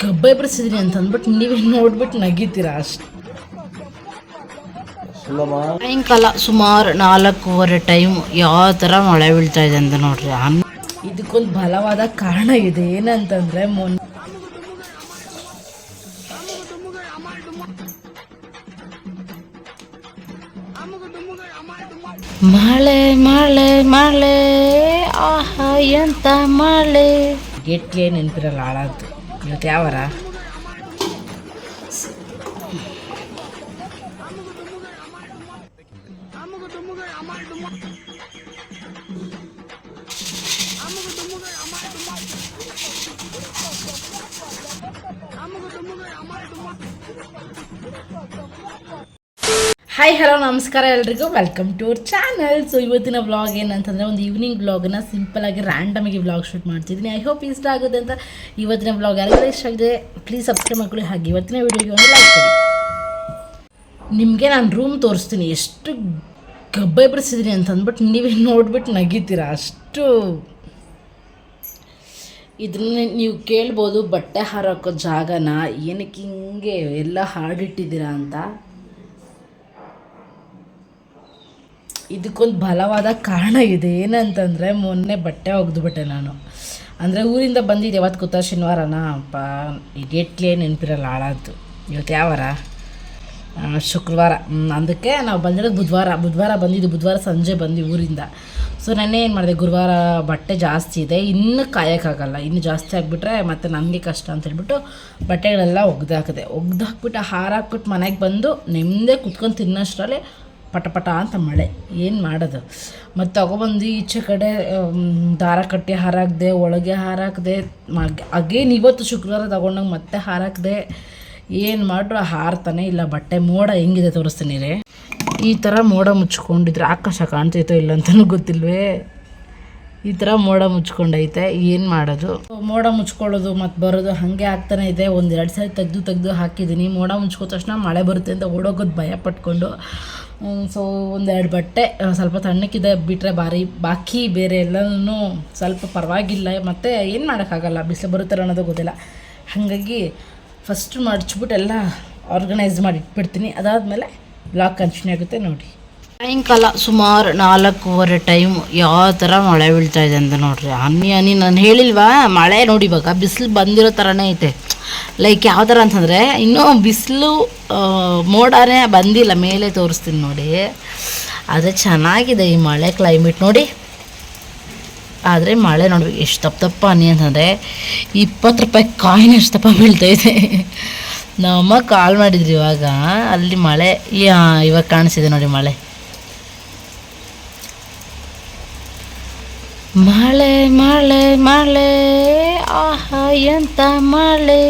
ಕಬ್ಬೆ ಬರ್ಸಿದ್ರಿ ಅಂತ ಅಂದ್ಬಿಟ್ಟು ನೀವೇ ನೋಡ್ಬಿಟ್ಟು ನಗಿತೀರಾ ಅಷ್ಟು. ಸಾಯಂಕಾಲ ಸುಮಾರು 4:15 ಟೈಮ್ ಯಾವ ಥರ ಮಳೆ ಬೀಳ್ತಾ ಇದೆ ಅಂತ ನೋಡ್ರಿ. ಇದಕ್ಕೊಂದು ಬಲವಾದ ಕಾರಣ ಇದೆ. ಏನಂತಂದರೆ ಮಳೆ ಮಳೆ ಮಳೆ ಆಹಾ ಎಂತ ಮಳೆ. ಗೇಟ್ಗೆ ನೆನಪಿರಲ್ಲ ಹಾಳಾದ್ದು. ಇವತ್ತು ಯಾವಾರ ಹಾಯ್ ಹಲೋ ನಮಸ್ಕಾರ ಎಲ್ರಿಗೂ, welcome to our channel. So ಇವತ್ತಿನ ವ್ಲಾಗ್ ಏನಂತಂದರೆ ಒಂದು ಈವ್ನಿಂಗ್ ವ್ಲಾಗನ್ನ ಸಿಂಪಲಾಗಿ ರ್ಯಾಂಡಮಾಗಿ ವ್ಲಾಗ್ ಶೂಟ್ ಮಾಡ್ತಿದ್ದೀನಿ. ಐ ಹೋಪ್ ಇಷ್ಟ ಆಗುತ್ತೆ ಅಂತ. ಇವತ್ತಿನ ವ್ಲಾಗ್ ಯಾರಿಗೆಲ್ಲ ಇಷ್ಟ ಆಗಿದೆ ಪ್ಲೀಸ್ ಸಬ್ಸ್ಕ್ರೈಬ್ ಮಾಡ್ಕೊಳ್ಳಿ. ಹಾಗೆ ಇವತ್ತಿನ ವೀಡಿಯೋಗೆ ಒಂದು ಲೈಕ್ ಕೊಡಿ. ನಿಮಗೆ ನಾನು ರೂಮ್ ತೋರಿಸ್ತೀನಿ ಎಷ್ಟು ಗಬ್ಬೆ ಬರ್ಸಿದ್ದೀನಿ ಅಂತ ಅಂದ್ಬಿಟ್ಟು ನೀವೇ ನೋಡ್ಬಿಟ್ಟು ನಗಿತೀರಾ ಅಷ್ಟು. ಇದನ್ನ ನೀವು ಕೇಳ್ಬೋದು, ಬಟ್ಟೆ ಹಾರಾಕೋ ಜಾಗನ ಏನಕ್ಕೆ ಹಿಂಗೆ ಎಲ್ಲ ಹಾಡಿಟ್ಟಿದ್ದೀರಾ ಅಂತ. ಇದಕ್ಕೊಂದು ಬಲವಾದ ಕಾರಣ ಇದೆ. ಏನಂತಂದರೆ ಮೊನ್ನೆ ಬಟ್ಟೆ ಒಗೆದುಬಿಟ್ಟೆ ನಾನು. ಅಂದರೆ ಊರಿಂದ ಬಂದಿದ್ದೆ, ಯಾವತ್ತು ಗೊತ್ತಾ, ಶನಿವಾರನ ಈ ಗೇಟ್ಗೆ ನೆನಪಿರಲ್ಲ ಹಾಳಾದ್ದು. ಇವತ್ತು ಯಾವಾರ ಶುಕ್ರವಾರ. ಅದಕ್ಕೆ ನಾವು ಬಂದಿರೋದು ಬುಧವಾರ ಬಂದಿದ್ದು. ಬುಧವಾರ ಸಂಜೆ ಬಂದು ಊರಿಂದ. ಸೊ ನೆನ್ನೆ ಏನು ಮಾಡಿದೆ, ಗುರುವಾರ ಬಟ್ಟೆ ಜಾಸ್ತಿ ಇದೆ, ಇನ್ನೂ ಕಾಯೋಕ್ಕಾಗಲ್ಲ, ಇನ್ನೂ ಜಾಸ್ತಿ ಆಗಿಬಿಟ್ರೆ ಮತ್ತು ನನಗೆ ಕಷ್ಟ ಅಂತ ಹೇಳ್ಬಿಟ್ಟು ಬಟ್ಟೆಗಳೆಲ್ಲ ಒಗ್ದಾಕ್ಬಿಟ್ಟು ಹಾರಾಕ್ಬಿಟ್ಟು ಮನೆಗೆ ಬಂದು ನೆಮ್ಮದೇ ಕುತ್ಕೊಂಡು ತಿನ್ನೋಷ್ಟರಲ್ಲಿ ಪಟ ಅಂತ ಮಳೆ. ಏನು ಮಾಡೋದು, ಮತ್ತು ತಗೊಬಂದು ಈಚೆ ಕಡೆ ದಾರ ಕಟ್ಟಿ ಹಾರಾಕ್ದೆ, ಒಳಗೆ ಹಾರಾಕ್ದೆ. ಅಗೇನ್ ಇವತ್ತು ಶುಕ್ರವಾರ ತಗೊಂಡಾಗ ಮತ್ತೆ ಹಾರಾಕ್ದೆ. ಏನು ಮಾಡ್ರು ಹಾರ್ತಾನೆ ಇಲ್ಲ ಬಟ್ಟೆ. ಮೋಡ ಹೆಂಗಿದೆ ತೋರಿಸ್ತೀನಿ ರೀ. ಈ ಥರ ಮೋಡ ಮುಚ್ಕೊಂಡಿದ್ರೆ ಆಕಾಶ ಕಾಣ್ತೈತೋ ಇಲ್ಲ ಅಂತಲೂ ಗೊತ್ತಿಲ್ವೇ. ಈ ಥರ ಮೋಡ ಮುಚ್ಕೊಂಡೈತೆ. ಏನು ಮಾಡೋದು, ಮೋಡ ಮುಚ್ಕೊಳ್ಳೋದು ಮತ್ತು ಬರೋದು ಹಾಗೆ ಆಗ್ತಾನೆ ಇದೆ. 1-2 ಸಾರಿ ತೆಗೆದು ಹಾಕಿದ್ದೀನಿ. ಮೋಡ ಮುಚ್ಕೋ ತಕ್ಷಣ ಮಳೆ ಬರುತ್ತೆ ಅಂತ ಓಡೋಗೋದು ಭಯ ಪಟ್ಕೊಂಡು. ಸೊ 1-2 ಬಟ್ಟೆ ಸ್ವಲ್ಪ ತಣ್ಣಕ್ಕಿದೆ ಬಿಟ್ಟರೆ ಬಾಕಿ ಬೇರೆ ಎಲ್ಲನೂ ಸ್ವಲ್ಪ ಪರವಾಗಿಲ್ಲ. ಮತ್ತು ಏನು ಮಾಡೋಕ್ಕಾಗಲ್ಲ, ಬಿಸಿಲು ಬರುತ್ತಾರೆ ಅನ್ನೋದು ಗೊತ್ತಿಲ್ಲ. ಹಾಗಾಗಿ ಫಸ್ಟ್ ಮಡ್ಚ್ಬಿಟ್ಟು ಎಲ್ಲ ಆರ್ಗನೈಸ್ ಮಾಡಿ ಇಟ್ಬಿಡ್ತೀನಿ. ಅದಾದಮೇಲೆ ಬ್ಲಾಗ್ ಕಂಟಿನ್ಯೂ ಆಗುತ್ತೆ ನೋಡಿ. ಸಾಯಂಕಾಲ ಸುಮಾರು 4:15 ಟೈಮ್ ಯಾವ ಥರ ಮಳೆ ಬೀಳ್ತಾ ಇದೆ ಅಂತ ನೋಡ್ರಿ. ಹನಿ ನಾನು ಹೇಳಿಲ್ವಾ, ಮಳೆ ನೋಡಿ ಇವಾಗ ಬಿಸಿಲು ಬಂದಿರೋ ಥರನೇ ಐತೆ. ಲೈಕ್ ಯಾವ ಥರ ಅಂತಂದರೆ ಇನ್ನೂ ಬಿಸಿಲು ಮೋಡನೇ ಬಂದಿಲ್ಲ, ಮೇಲೆ ತೋರಿಸ್ತೀನಿ ನೋಡಿ. ಆದರೆ ಚೆನ್ನಾಗಿದೆ ಈ ಮಳೆ ಕ್ಲೈಮೇಟ್ ನೋಡಿ. ಆದರೆ ಮಳೆ ನೋಡ್ಬೇಕು ಎಷ್ಟು ತಪ್ಪ ಹನಿ ಅಂತಂದರೆ 20 ರೂಪಾಯಿ ಕಾಯಿನ್ ಎಷ್ಟು ತಪ್ಪ ಬೀಳ್ತಾಯಿದೆ. ನಮ್ಮಮ್ಮ ಕಾಲ್ ಮಾಡಿದ್ರಿ ಇವಾಗ, ಅಲ್ಲಿ ಮಳೆ ಇವಾಗ ಕಾಣಿಸಿದೆ ನೋಡಿ ಮಳೆ. ಮಳೆ ಮಳೆ ಮಳೆ ಆಹಾ ಎಂತ ಮಳೆ.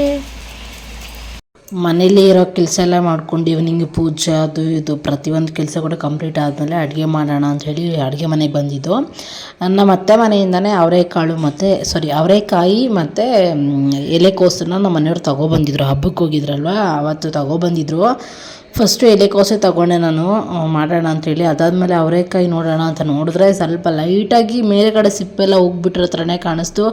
ಮನೇಲಿ ಇರೋ ಕೆಲಸ ಎಲ್ಲ ಮಾಡ್ಕೊಂಡು ಈವ್ನಿಂಗ್ ಪೂಜೆ ಅದು ಇದು ಪ್ರತಿಯೊಂದು ಕೆಲಸ ಕೂಡ ಕಂಪ್ಲೀಟ್ ಆದಮೇಲೆ ಅಡುಗೆ ಮಾಡೋಣ ಅಂಥೇಳಿ ಅಡುಗೆ ಮನೆಗೆ ಬಂದಿದ್ದು. ನಮ್ಮ ಅತ್ತೆ ಮನೆಯಿಂದನೇ ಅವರೆಕಾಯಿ ಮತ್ತು ಎಲೆಕೋಸನ್ನ ನಮ್ಮ ಮನೆಯವ್ರು ತೊಗೊಬಂದಿದ್ರು. ಹಬ್ಬಕ್ಕೆ ಹೋಗಿದ್ರಲ್ವ ಆವತ್ತು ತೊಗೊಬಂದಿದ್ರು. ಫಸ್ಟು ಎಲೆಕೋಸೆ ತೊಗೊಂಡೆ ನಾನು ಮಾಡೋಣ ಅಂಥೇಳಿ. ಅದಾದಮೇಲೆ ಅವರೆಕಾಯಿ ನೋಡೋಣ ಅಂತ ನೋಡಿದ್ರೆ ಸ್ವಲ್ಪ ಲೈಟಾಗಿ ಮೇಲ್ಗಡೆ ಸಿಪ್ಪೆಲ್ಲ ಹೋಗ್ಬಿಟ್ಟಿರೋ ಥರನೇ ಕಾಣಿಸ್ತು.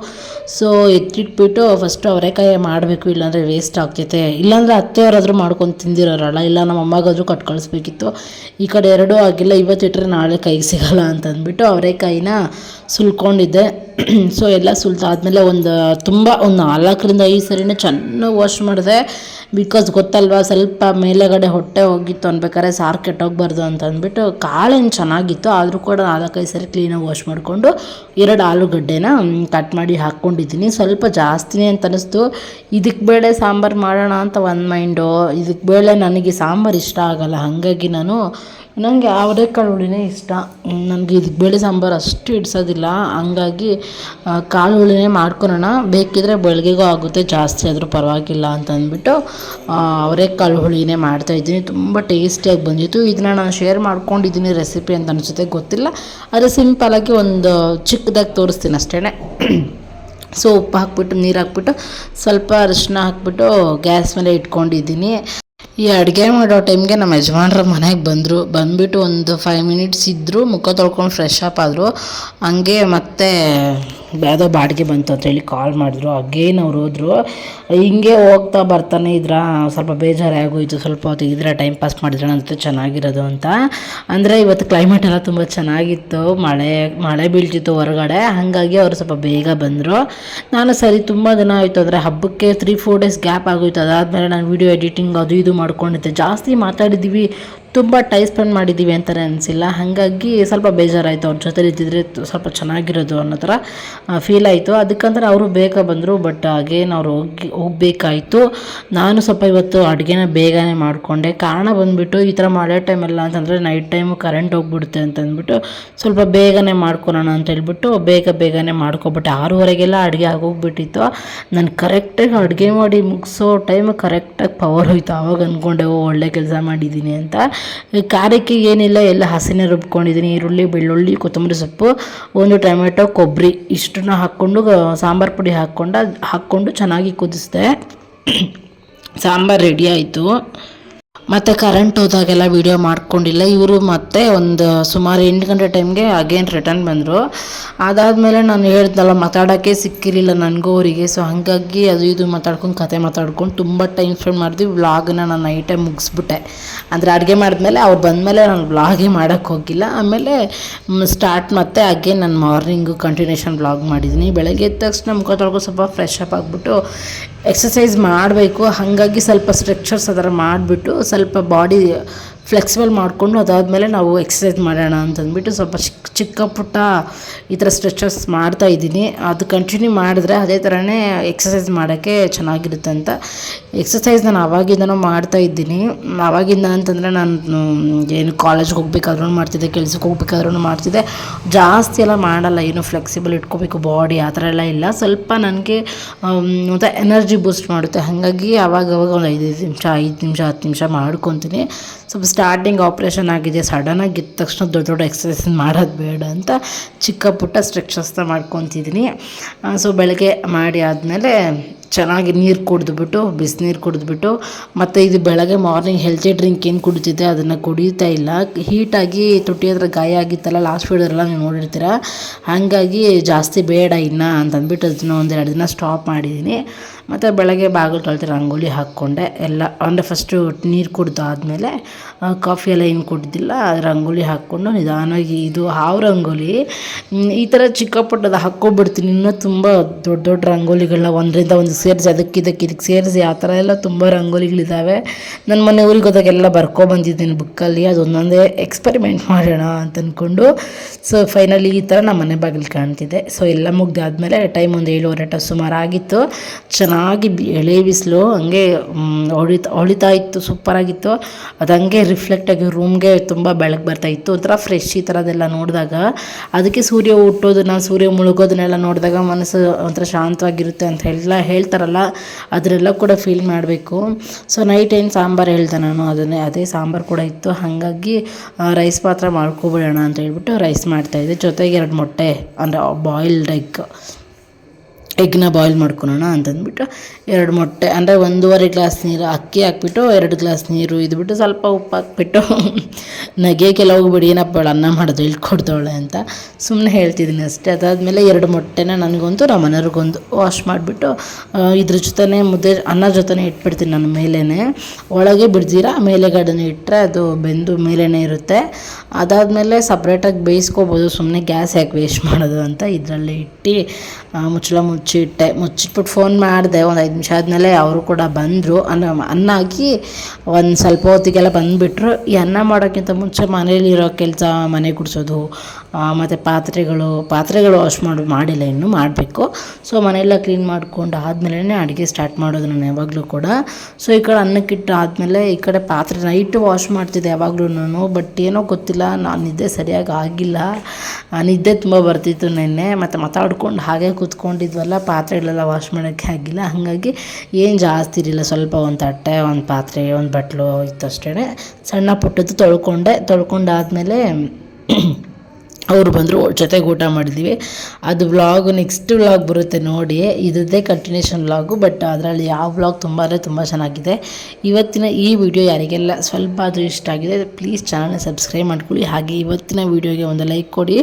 ಸೊ ಎತ್ತಿಟ್ಬಿಟ್ಟು ಫಸ್ಟು ಅವರೆಕಾಯಿ ಮಾಡಬೇಕು, ಇಲ್ಲಾಂದರೆ ವೇಸ್ಟ್ ಆಗ್ತೈತೆ. ಇಲ್ಲಾಂದರೆ ಅತ್ತೆಯವರಾದರೂ ಮಾಡ್ಕೊಂಡು ತಿಂದಿರೋರಲ್ಲ, ಇಲ್ಲ ನಮ್ಮ ಅಮ್ಮಗಾದರೂ ಕಟ್ ಕಳಿಸ್ಬೇಕಿತ್ತು. ಈ ಕಡೆ ಎರಡೂ ಆಗಿಲ್ಲ, ಇವತ್ತಿಟ್ಟರೆ ನಾಳೆ ಕೈಗೆ ಸಿಗೋಲ್ಲ ಅಂತಂದ್ಬಿಟ್ಟು ಅವರೆಕಾಯಿನ ಸುಲ್ಕೊಂಡಿದ್ದೆ. ಸೊ ಎಲ್ಲ ಸುಲ್ತಾದ್ಮೇಲೆ ಒಂದು 4-5 ಸರಿನೇ ಚೆನ್ನಾಗಿ ವಾಶ್ ಮಾಡಿದೆ. ಬಿಕಾಸ್ ಗೊತ್ತಲ್ವ, ಸ್ವಲ್ಪ ಮೇಲೆಗಡೆ ಹೊಟ್ಟೆ ಹೋಗಿತ್ತು ಅನ್ಬೇಕಾದ್ರೆ ಸಾರು ಕೆಟ್ಟೋಗ್ಬಾರ್ದು ಅಂತ ಅಂದ್ಬಿಟ್ಟು. ಕಾಳೇನು ಚೆನ್ನಾಗಿತ್ತು, ಆದರೂ ಕೂಡ 4-5 ಸರಿ ಕ್ಲೀನಾಗಿ ವಾಶ್ ಮಾಡಿಕೊಂಡು 2 ಆಲೂಗಡ್ಡೆನ ಕಟ್ ಮಾಡಿ ಹಾಕ್ಕೊಂಡಿದ್ದೀನಿ. ಸ್ವಲ್ಪ ಜಾಸ್ತಿನೇ ಅಂತ ಅನ್ನಿಸ್ತು. ಇದಕ್ಕೆ ಬೇಳೆ ಸಾಂಬಾರು ಮಾಡೋಣ ಅಂತ ಒಂದು ಮೈಂಡು. ಇದಕ್ಕೆ ಬೇಳೆ ನನಗೆ ಸಾಂಬಾರು ಇಷ್ಟ ಆಗಲ್ಲ, ಹಾಗಾಗಿ ನನಗೆ ಅವರೆಕಾಳು ಹುಳಿನೇ ಇಷ್ಟ. ನನಗೆ ಇದಕ್ಕೆ ಬೇಳೆ ಸಾಂಬಾರು ಅಷ್ಟು ಇಡ್ಸೋದಿಲ್ಲ, ಹಂಗಾಗಿ ಕಾಳು ಹುಳಿನೇ ಮಾಡ್ಕೊಳೋಣ, ಬೇಕಿದ್ರೆ ಬೆಳಗ್ಗೆಗೂ ಆಗುತ್ತೆ, ಜಾಸ್ತಿ ಆದರೂ ಪರವಾಗಿಲ್ಲ ಅಂತ ಅಂದ್ಬಿಟ್ಟು ಅವರೆಕಾಳು ಹುಳಿನೇ ಮಾಡ್ತಾಯಿದ್ದೀನಿ. ತುಂಬ ಟೇಸ್ಟಿಯಾಗಿ ಬಂದಿತ್ತು. ಇದನ್ನ ನಾನು ಶೇರ್ ಮಾಡ್ಕೊಂಡಿದ್ದೀನಿ ರೆಸಿಪಿ ಅಂತ ಅನಿಸುತ್ತೆ, ಗೊತ್ತಿಲ್ಲ. ಆದರೆ ಸಿಂಪಲಾಗಿ ಒಂದು ಚಿಕ್ಕದಾಗಿ ತೋರಿಸ್ತೀನಿ ಅಷ್ಟೇ. ಸೊ ಉಪ್ಪು ಹಾಕ್ಬಿಟ್ಟು ನೀರು ಹಾಕ್ಬಿಟ್ಟು ಸ್ವಲ್ಪ ಅರಿಶಿನ ಹಾಕ್ಬಿಟ್ಟು ಗ್ಯಾಸ್ ಮೇಲೆ ಇಟ್ಕೊಂಡಿದ್ದೀನಿ. ಈ ಅಡುಗೆ ಮಾಡೋ ಟೈಮ್ಗೆ ನಮ್ಮ ಯಜಮಾನ್ರ ಮನೆಗೆ ಬಂದುಬಿಟ್ಟು ಒಂದು 5 ಮಿನಿಟ್ಸ್ ಇದ್ದರು, ಮುಖ ತೊಳ್ಕೊಂಡು ಫ್ರೆಶ್ ಅಪ್ ಆದರು. ಹಂಗೆ ಮತ್ತೆ ಯಾವುದೋ ಬಾಡಿಗೆ ಬಂತು ಅಂತೇಳಿ ಕಾಲ್ ಮಾಡಿದ್ರು. ಅಗೇನ್ ಅವ್ರು ಹೋದರು. ಹಿಂಗೆ ಹೋಗ್ತಾ ಬರ್ತಾನೆ ಇದ್ರ ಸ್ವಲ್ಪ ಬೇಜಾರೇ ಆಗೋಯಿತು. ಸ್ವಲ್ಪ ಹೊತ್ತು ಇದ್ರೆ ಟೈಮ್ ಪಾಸ್ ಮಾಡಿದ್ರೆ ಅಂತ ಚೆನ್ನಾಗಿರೋದು ಅಂತ. ಅಂದರೆ ಇವತ್ತು ಕ್ಲೈಮೇಟ್ ಎಲ್ಲ ತುಂಬ ಚೆನ್ನಾಗಿತ್ತು, ಮಳೆ ಬೀಳ್ತಿತ್ತು ಹೊರಗಡೆ. ಹಾಗಾಗಿ ಅವರು ಸ್ವಲ್ಪ ಬೇಗ ಬಂದರು. ನಾನು ಸರಿ ತುಂಬ ದಿನ ಆಯಿತು, ಅಂದರೆ ಹಬ್ಬಕ್ಕೆ 3-4 ಡೇಸ್ ಗ್ಯಾಪ್ ಆಗೋಯ್ತು. ಅದಾದಮೇಲೆ ನಾನು ವೀಡಿಯೋ ಎಡಿಟಿಂಗ್ ಅದು ಇದು ಮಾಡ್ಕೊಂಡಿದ್ದೆ. ಜಾಸ್ತಿ ಮಾತಾಡಿದ್ದೀವಿ, ತುಂಬ ಟೈಮ್ ಸ್ಪೆಂಡ್ ಮಾಡಿದ್ದೀವಿ ಅಂತಲೇ ಅನಿಸಿಲ್ಲ. ಹಾಗಾಗಿ ಸ್ವಲ್ಪ ಬೇಜಾರಾಯಿತು. ಅವ್ರ ಜೊತೆ ಇದ್ದಿದ್ರೆ ಸ್ವಲ್ಪ ಚೆನ್ನಾಗಿರೋದು ಅನ್ನೋ ಥರ ಫೀಲ್ ಆಯಿತು. ಅದಕ್ಕಂದ್ರೆ ಅವರು ಬೇಗ ಬಂದರು. ಬಟ್ ಅಗೇನ್ ಅವ್ರು ಹೋಗಬೇಕಾಯಿತು. ನಾನು ಸ್ವಲ್ಪ ಇವತ್ತು ಅಡುಗೆನ ಬೇಗನೆ ಮಾಡಿಕೊಂಡೆ. ಕಾರಣ ಬಂದುಬಿಟ್ಟು ಈ ಥರ ಮಳೆ ಟೈಮೆಲ್ಲ ಅಂತಂದರೆ ನೈಟ್ ಟೈಮು ಕರೆಂಟ್ ಹೋಗ್ಬಿಡುತ್ತೆ ಅಂತಂದ್ಬಿಟ್ಟು ಸ್ವಲ್ಪ ಬೇಗನೆ ಮಾಡ್ಕೊಳ್ಳೋಣ ಅಂತ ಹೇಳ್ಬಿಟ್ಟು ಬೇಗನೆ ಮಾಡ್ಕೊಬಿಟ್ಟೆ. 6:30ಗೆಲ್ಲ ಅಡುಗೆ ಆಗೋಗ್ಬಿಟ್ಟಿತ್ತು. ನಾನು ಕರೆಕ್ಟಾಗಿ ಅಡುಗೆ ಮಾಡಿ ಮುಗಿಸೋ ಟೈಮ್ ಕರೆಕ್ಟಾಗಿ ಪವರ್ ಹೋಯ್ತು. ಆವಾಗ ಅಂದ್ಕೊಂಡೆ ಒಳ್ಳೆ ಕೆಲಸ ಮಾಡಿದ್ದೀನಿ ಅಂತ. ಖಾರಕ್ಕೆ ಏನಿಲ್ಲ, ಎಲ್ಲ ಹಸಿನೇ ರುಬ್ಕೊಂಡಿದ್ದೀನಿ. ಈರುಳ್ಳಿ, ಬೆಳ್ಳುಳ್ಳಿ, ಕೊತ್ತಂಬರಿ ಸೊಪ್ಪು, ಒಂದು ಟೊಮೆಟೊ, ಕೊಬ್ಬರಿ ಇಷ್ಟನ್ನ ಹಾಕ್ಕೊಂಡು ಸಾಂಬಾರು ಪುಡಿ ಹಾಕ್ಕೊಂಡು ಚೆನ್ನಾಗಿ ಕುದಿಸಿದೆ. ಸಾಂಬಾರು ರೆಡಿ ಆಯಿತು. ಮತ್ತು ಕರೆಂಟ್ ಹೋದಾಗೆಲ್ಲ ವೀಡಿಯೋ ಮಾಡ್ಕೊಂಡಿಲ್ಲ. ಇವರು ಮತ್ತೆ ಒಂದು ಸುಮಾರು 8 ಗಂಟೆ ಟೈಮ್ಗೆ ಅಗೇನ್ ರಿಟರ್ನ್ ಬಂದರು. ಅದಾದಮೇಲೆ ನಾನು ಹೇಳ್ದಲ್ಲ, ಮಾತಾಡೋಕ್ಕೆ ಸಿಕ್ಕಿರಲಿಲ್ಲ ನನಗೂ ಅವರಿಗೆ. ಸೊ ಹಾಗಾಗಿ ಅದು ಇದು ಕತೆ ಮಾತಾಡ್ಕೊಂಡು ತುಂಬ ಟೈಮ್ ಸ್ಪೆಂಡ್ ಮಾಡಿದ್ವಿ. ವ್ಲಾಗನ್ನ ನಾನು ನೈಟೇ ಮುಗಿಸ್ಬಿಟ್ಟೆ. ಅಂದರೆ ಅಡುಗೆ ಮಾಡಿದ್ಮೇಲೆ ಅವ್ರು ಬಂದಮೇಲೆ ನಾನು ವ್ಲಾಗೇ ಮಾಡೋಕ್ಕೆ ಹೋಗಿಲ್ಲ. ಆಮೇಲೆ ಸ್ಟಾರ್ಟ್ ಮತ್ತೆ ಅಗೇನ್ ನಾನು ಮಾರ್ನಿಂಗು ಕಂಟಿನ್ಯೂಷನ್ ವ್ಲಾಗ್ ಮಾಡಿದ್ದೀನಿ. ಬೆಳಗ್ಗೆ ಎದ್ದ ತಕ್ಷಣ ಮುಖ ತೊಳ್ಕೊಂಡು ಸ್ವಲ್ಪ ಫ್ರೆಶ್ ಅಪ್ ಆಗಿಬಿಟ್ಟು ಎಕ್ಸಸೈಸ್ ಮಾಡಬೇಕು. ಹಾಗಾಗಿ ಸ್ವಲ್ಪ ಸ್ಟ್ರೆಚರ್ಸ್ ಅದರ ಮಾಡಿಬಿಟ್ಟು ಸ್ವಲ್ಪ ಬಾಡಿ ಫ್ಲೆಕ್ಸಿಬಲ್ ಮಾಡಿಕೊಂಡು ಅದಾದಮೇಲೆ ನಾವು ಎಕ್ಸಸೈಸ್ ಮಾಡೋಣ ಅಂತಂದ್ಬಿಟ್ಟು ಸ್ವಲ್ಪ ಚಿಕ್ಕ ಪುಟ್ಟ ಈ ಥರ ಸ್ಟ್ರೆಚರ್ಸ್ ಮಾಡ್ತಾಯಿದ್ದೀನಿ. ಅದು ಕಂಟಿನ್ಯೂ ಮಾಡಿದ್ರೆ ಅದೇ ಥರನೇ ಎಕ್ಸಸೈಸ್ ಮಾಡೋಕ್ಕೆ ಚೆನ್ನಾಗಿರುತ್ತೆ ಅಂತ ಎಕ್ಸಸೈಸ್ ನಾನು ಆವಾಗಿಂದನೂ ಮಾಡ್ತಾಯಿದ್ದೀನಿ. ಆವಾಗಿಂದ ಅಂತಂದರೆ ನಾನು ಏನು ಕಾಲೇಜ್ಗೆ ಹೋಗ್ಬೇಕಾದ್ರೂ ಮಾಡ್ತಿದ್ದೆ, ಕೆಲ್ಸಕ್ಕೆ ಹೋಗ್ಬೇಕಾದ್ರೂ ಮಾಡ್ತಿದ್ದೆ. ಜಾಸ್ತಿ ಎಲ್ಲ ಮಾಡಲ್ಲ, ಏನು ಫ್ಲೆಕ್ಸಿಬಲ್ ಇಟ್ಕೋಬೇಕು ಬಾಡಿ ಆ ಥರ ಎಲ್ಲ ಇಲ್ಲ. ಸ್ವಲ್ಪ ನನಗೆ ಮತ್ತು ಎನರ್ಜಿ ಬೂಸ್ಟ್ ಮಾಡುತ್ತೆ. ಹಾಗಾಗಿ ಆವಾಗವಾಗ ಒಂದು 5 ನಿಮಿಷ 10 ನಿಮಿಷ ಮಾಡ್ಕೊತೀನಿ. ಸ್ವಲ್ಪ ಸ್ಟಾರ್ಟಿಂಗ್ ಆಪ್ರೇಷನ್ ಆಗಿದೆ, ಸಡನ್ನಾಗಿ ಇದ್ದ ತಕ್ಷಣ ದೊಡ್ಡ ಎಕ್ಸಸೈಸ್ ಮಾಡೋದು ಬೇಡ ಅಂತ ಚಿಕ್ಕ ಪುಟ್ಟ ಸ್ಟ್ರೆಚರ್ಸ್ನ ಮಾಡ್ಕೊತಿದ್ದೀನಿ. ಸೊ ಬೆಳಗ್ಗೆ ಮಾಡಿ ಆದಮೇಲೆ ಚೆನ್ನಾಗಿ ನೀರು ಕುಡಿದ್ಬಿಟ್ಟು ಬಿಸಿನೀರು ಕುಡಿದ್ಬಿಟ್ಟು, ಮತ್ತು ಇದು ಬೆಳಗ್ಗೆ ಮಾರ್ನಿಂಗ್ ಹೆಲ್ತಿ ಡ್ರಿಂಕ್ ಏನು ಕುಡಿತಿದ್ದೆ ಅದನ್ನು ಕುಡಿತಾ ಇಲ್ಲ. ಹೀಟಾಗಿ ತುಟಿ ಹತ್ರ ಗಾಯ ಆಗಿತ್ತಲ್ಲ ಲಾಸ್ಟ್ ವೀಡಿಯೋದೆಲ್ಲ ನೀವು ನೋಡಿರ್ತೀರ. ಹಾಗಾಗಿ ಜಾಸ್ತಿ ಬೇಡ ಇನ್ನು ಅಂತಂದ್ಬಿಟ್ಟು ಅದನ್ನ 1-2 ದಿನ ಸ್ಟಾಪ್ ಮಾಡಿದ್ದೀನಿ. ಮತ್ತು ಬೆಳಗ್ಗೆ ಬಾಗಿಲು ತೊಳ್ದು ರಂಗೋಲಿ ಹಾಕ್ಕೊಂಡೆ ಎಲ್ಲ. ಅಂದರೆ ಫಸ್ಟು ನೀರು ಕುಡ್ದು ಆದಮೇಲೆ ಕಾಫಿ ಎಲ್ಲ ಏನು ಕುಡ್ದಿಲ್ಲ, ರಂಗೋಲಿ ಹಾಕ್ಕೊಂಡು ನಿಧಾನವಾಗಿ ಇದು ಹಾವು ರಂಗೋಲಿ ಈ ಥರ ಚಿಕ್ಕ ಪುಟ್ಟದ ಹಾಕ್ಕೊಬಿಡ್ತೀನಿ. ಇನ್ನೂ ತುಂಬ ದೊಡ್ಡ ರಂಗೋಲಿಗಳನ್ನ ಒಂದರಿಂದ ಒಂದು ಸೇರಿಸಿ ಇದಕ್ಕೆ ಸೇರಿಸಿ ಆ ಥರ ಎಲ್ಲ ತುಂಬ ರಂಗೋಲಿಗಳಿದ್ದಾವೆ. ನನ್ನ ಮನೆ ಊರಿಗೆ ಹೋದಾಗೆಲ್ಲ ಬರ್ಕೊಬಂದಿದ್ದೀನಿ ಬುಕ್ಕಲ್ಲಿ. ಅದೊಂದೊಂದೇ ಎಕ್ಸ್ಪೆರಿಮೆಂಟ್ ಮಾಡೋಣ ಅಂತ ಅಂದ್ಕೊಂಡು. ಸೊ ಫೈನಲಿ ಈ ಥರ ನಮ್ಮ ಮನೆ ಬಾಗಿಲು ಕಾಣ್ತಿದೆ. ಸೊ ಎಲ್ಲ ಮುಗ್ದಾದ್ಮೇಲೆ ಟೈಮ್ ಒಂದು 7:30 ಸುಮಾರು ಆಗಿತ್ತು. ಚೆನ್ನಾಗಿ ಎಳೆ ಬಿಸಿಲು ಹಂಗೆ ಹೊಳಿತಾ ಇತ್ತು, ಸೂಪರಾಗಿತ್ತು. ಅದು ಹಂಗೆ ರಿಫ್ಲೆಕ್ಟಾಗಿ ರೂಮ್ಗೆ ತುಂಬ ಬೆಳಕು ಬರ್ತಾಯಿತ್ತು. ಒಂಥರ ಫ್ರೆಶ್ ಈ ಥರದ್ದೆಲ್ಲ ನೋಡಿದಾಗ. ಅದಕ್ಕೆ ಸೂರ್ಯ ಹುಟ್ಟೋದನ್ನ ಸೂರ್ಯ ಮುಳುಗೋದನ್ನೆಲ್ಲ ನೋಡಿದಾಗ ಮನಸ್ಸು ಒಂಥರ ಶಾಂತವಾಗಿರುತ್ತೆ ಅಂತ ಹೇಳ್ತಾರಲ್ಲ, ಅದನ್ನೆಲ್ಲ ಕೂಡ ಫೀಲ್ ಮಾಡಬೇಕು. ಸೊ ನೈಟ್ ಏನು ಸಾಂಬಾರು ಹೇಳ್ದೆ ನಾನು, ಅದೇ ಸಾಂಬಾರು ಕೂಡ ಇತ್ತು. ಹಾಗಾಗಿ ರೈಸ್ ಪಾತ್ರ ಮಾಡ್ಕೊಬಿಡೋಣ ಅಂತ ಹೇಳ್ಬಿಟ್ಟು ರೈಸ್ ಮಾಡ್ತಾಯಿದ್ದೆ. ಜೊತೆಗೆ 2 ಮೊಟ್ಟೆ ಅಂದರೆ ಬಾಯ್ಲ್ಡ್ ಎಗ್ನ ಬಾಯ್ಲ್ ಮಾಡ್ಕೊಳೋಣ ಅಂತಂದ್ಬಿಟ್ಟು 2 ಮೊಟ್ಟೆ ಅಂದರೆ 1.5 ಗ್ಲಾಸ್ ನೀರು ಅಕ್ಕಿ ಹಾಕ್ಬಿಟ್ಟು 2 ಗ್ಲಾಸ್ ನೀರು ಇದ್ಬಿಟ್ಟು ಸ್ವಲ್ಪ ಉಪ್ಪು ಹಾಕ್ಬಿಟ್ಟು ನಗೆಗೆಲ್ಲ ಹೋಗ್ಬಿಡಿ ಏನಪ್ಪ ಅನ್ನ ಮಾಡೋದು ಹೇಳ್ಕೊಡ್ತಾಳೆ ಅಂತ ಸುಮ್ಮನೆ ಹೇಳ್ತಿದ್ದೀನಿ ಅಷ್ಟೇ. ಅದಾದಮೇಲೆ 2 ಮೊಟ್ಟೆನ ನನಗೊಂದು ನಮ್ಮ ಮನೆಯವ್ರಿಗೊಂದು ವಾಶ್ ಮಾಡಿಬಿಟ್ಟು ಇದ್ರ ಜೊತೆ ಮುದ್ದೆ ಅನ್ನ ಜೊತೆ ಇಟ್ಬಿಡ್ತೀನಿ ನಾನು ಮೇಲೇ. ಒಳಗೆ ಬಿಡ್ದಿರ ಮೇಲೆಗಡೆನೇ ಇಟ್ಟರೆ ಅದು ಬೆಂದು ಮೇಲೇ ಇರುತ್ತೆ. ಅದಾದಮೇಲೆ ಸಪ್ರೇಟಾಗಿ ಬೇಯಿಸ್ಕೊಬೋದು, ಸುಮ್ಮನೆ ಗ್ಯಾಸ್ ಯಾಕೆ ವೇಸ್ಟ್ ಮಾಡೋದು ಅಂತ ಇದರಲ್ಲಿ ಇಟ್ಟು ಮುಚ್ಚಿಟ್ಬಿಟ್ಟು ಫೋನ್ ಮಾಡಿದೆ. ಒಂದು 5 ನಿಮಿಷ ಆದಮೇಲೆ ಅವರು ಕೂಡ ಬಂದರು. ಅನ್ನ ಹಾಕಿ ಒಂದು ಸ್ವಲ್ಪ ಹೊತ್ತಿಗೆಲ್ಲ ಬಂದುಬಿಟ್ರು. ಈ ಅನ್ನ ಮಾಡೋಕ್ಕಿಂತ ಮುಂಚೆ ಮನೇಲಿರೋ ಕೆಲಸ, ಮನೆ ಗುಡಿಸೋದು ಮತ್ತು ಪಾತ್ರೆಗಳು ವಾಶ್ ಮಾಡಿಲ್ಲ, ಇನ್ನೂ ಮಾಡಬೇಕು. ಸೊ ಮನೆಯೆಲ್ಲ ಕ್ಲೀನ್ ಮಾಡ್ಕೊಂಡು ಆದಮೇಲೆ ಅಡುಗೆ ಸ್ಟಾರ್ಟ್ ಮಾಡೋದು ನಾನು ಯಾವಾಗಲೂ ಕೂಡ. ಸೊ ಈ ಕಡೆ ಅನ್ನಕ್ಕಿಟ್ಟು ಆದಮೇಲೆ ಈ ಕಡೆ ಪಾತ್ರೆ ನೈಟು ವಾಶ್ ಮಾಡ್ತಿದ್ದೆ ಯಾವಾಗಲೂ ನಾನು. ಬಟ್ ಏನೋ ಗೊತ್ತಿಲ್ಲ, ನಾನು ನಿದ್ದೆ ಸರಿಯಾಗಿ ಆಗಿಲ್ಲ. ನಿದ್ದೆ ತುಂಬ ಬರ್ತಿತ್ತು ನೆನ್ನೆ. ಮತ್ತು ಮಾತಾಡ್ಕೊಂಡು ಹಾಗೆ ಕೂತ್ಕೊಂಡಿದ್ವಲ್ಲ, ಪಾತ್ರೆಗಳೆಲ್ಲ ವಾಶ್ ಮಾಡೋಕ್ಕೆ ಆಗಿಲ್ಲ. ಹಾಗಾಗಿ ಏನು ಜಾಸ್ತಿ ಇರಲಿಲ್ಲ, ಸ್ವಲ್ಪ ಒಂದು ತಟ್ಟೆ, ಒಂದು ಪಾತ್ರೆ, ಒಂದು ಬಟ್ಲು ಇತ್ತಷ್ಟೇ. ಸಣ್ಣ ಪುಟ್ಟದ್ದು ತೊಳ್ಕೊಂಡಾದ್ಮೇಲೆ ಅವರು ಬಂದರು, ಜೊತೆಗೆ ಊಟ ಮಾಡಿದ್ವಿ. ಅದು ವ್ಲಾಗು ನೆಕ್ಸ್ಟ್ ವ್ಲಾಗ್ ಬರುತ್ತೆ ನೋಡಿ, ಇದ್ದೇ ಕಂಟಿನ್ಯೂಷನ್ ವ್ಲಾಗು. ಬಟ್ ಅದರಲ್ಲಿ ಯಾವ ವ್ಲಾಗ್ ತುಂಬ ಚೆನ್ನಾಗಿದೆ. ಇವತ್ತಿನ ಈ ವಿಡಿಯೋ ಯಾರಿಗೆಲ್ಲ ಸ್ವಲ್ಪ ಆದರೂ ಇಷ್ಟ ಆಗಿದೆ ಪ್ಲೀಸ್ ಚಾನಲ್ನ ಸಬ್ಸ್ಕ್ರೈಬ್ ಮಾಡ್ಕೊಳ್ಳಿ. ಹಾಗೆ ಇವತ್ತಿನ ವಿಡಿಯೋಗೆ ಒಂದು ಲೈಕ್ ಕೊಡಿ.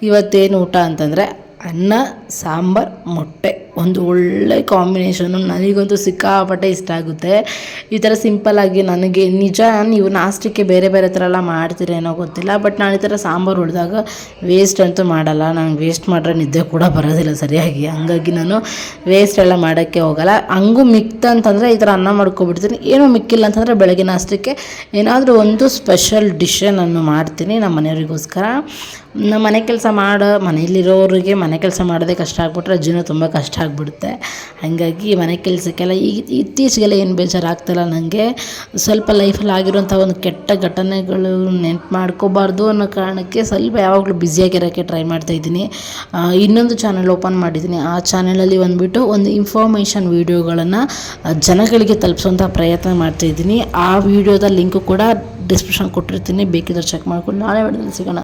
ಇವತ್ತೇನು ಊಟ ಅಂತಂದರೆ ಅನ್ನ ಸಾಂಬಾರು ಮೊಟ್ಟೆ ಒಂದು ಒಳ್ಳೆ ಕಾಂಬಿನೇಷನು. ನನಗಂತೂ ಸಿಕ್ಕಾಪಟ್ಟೆ ಇಷ್ಟ ಆಗುತ್ತೆ. ಈ ಥರ ಸಿಂಪಲ್ಲಾಗಿ ನನಗೆ ನಿಜ ನೀವು ನಾಷ್ಟಕ್ಕೆ ಬೇರೆ ಬೇರೆ ಥರ ಎಲ್ಲ ಮಾಡ್ತೀರೇನೋ ಗೊತ್ತಿಲ್ಲ, ಬಟ್ ನಾನು ಈ ಥರ ಸಾಂಬಾರು ಉಳಿದಾಗ ವೇಸ್ಟ್ ಅಂತೂ ಮಾಡಲ್ಲ. ನನಗೆ ವೇಸ್ಟ್ ಮಾಡಿದ್ರೆ ನಿದ್ದೆ ಕೂಡ ಬರೋದಿಲ್ಲ ಸರಿಯಾಗಿ, ಹಂಗಾಗಿ ನಾನು ವೇಸ್ಟ್ ಎಲ್ಲ ಮಾಡೋಕ್ಕೆ ಹೋಗಲ್ಲ. ಹಂಗೂ ಮಿಕ್ತಂತಂದರೆ ಈ ಥರ ಅನ್ನ ಮಾಡ್ಕೊಬಿಡ್ತೀನಿ. ಏನೂ ಮಿಕ್ಕಿಲ್ಲ ಅಂತಂದರೆ ಬೆಳಗ್ಗೆ ನಾಷ್ಟಕ್ಕೆ ಏನಾದರೂ ಒಂದು ಸ್ಪೆಷಲ್ ಡಿಶ್ಶೇ ನಾನು ಮಾಡ್ತೀನಿ ನಮ್ಮ ಮನೆಯವರಿಗೋಸ್ಕರ. ನಮ್ಮ ಮನೆಯಲ್ಲಿರೋರಿಗೆ ಮನೆ ಕೆಲಸ ಮಾಡೋದೇ ಕಷ್ಟ ಆಗ್ಬಿಟ್ರೆ ಜೀವನ ತುಂಬ ಕಷ್ಟ ಆಗಿಬಿಡುತ್ತೆ. ಹಾಗಾಗಿ ಮನೆ ಕೆಲಸಕ್ಕೆಲ್ಲ ಇತ್ತೀಚೆಗೆಲ್ಲ ಏನು ಬೇಜಾರಾಗ್ತಿಲ್ಲ ನನಗೆ. ಸ್ವಲ್ಪ ಲೈಫಲ್ಲಿ ಆಗಿರೋಂಥ ಒಂದು ಕೆಟ್ಟ ಘಟನೆಗಳು ನೆನ್ಪು ಮಾಡ್ಕೋಬಾರ್ದು ಅನ್ನೋ ಕಾರಣಕ್ಕೆ ಸ್ವಲ್ಪ ಯಾವಾಗಲೂ ಬ್ಯುಸಿಯಾಗಿರೋಕ್ಕೆ ಟ್ರೈ ಮಾಡ್ತಾಯಿದ್ದೀನಿ. ಇನ್ನೊಂದು ಚಾನಲ್ ಓಪನ್ ಮಾಡಿದ್ದೀನಿ. ಆ ಚಾನಲಲ್ಲಿ ಬಂದುಬಿಟ್ಟು ಒಂದು ಇನ್ಫಾರ್ಮೇಷನ್ ವೀಡಿಯೋಗಳನ್ನು ಜನಗಳಿಗೆ ತಲುಪಿಸೋಂಥ ಪ್ರಯತ್ನ ಮಾಡ್ತಾಯಿದ್ದೀನಿ. ಆ ವಿಡಿಯೋದ ಲಿಂಕು ಕೂಡ ಡಿಸ್ಕ್ರಿಪ್ಷನ್ ಕೊಟ್ಟಿರ್ತೀನಿ, ಬೇಕಿದ್ರೆ ಚೆಕ್ ಮಾಡ್ಕೊಂಡು ನಾಳೆ ವಿಡಿಯೋದಲ್ಲಿ ಸಿಗೋಣ.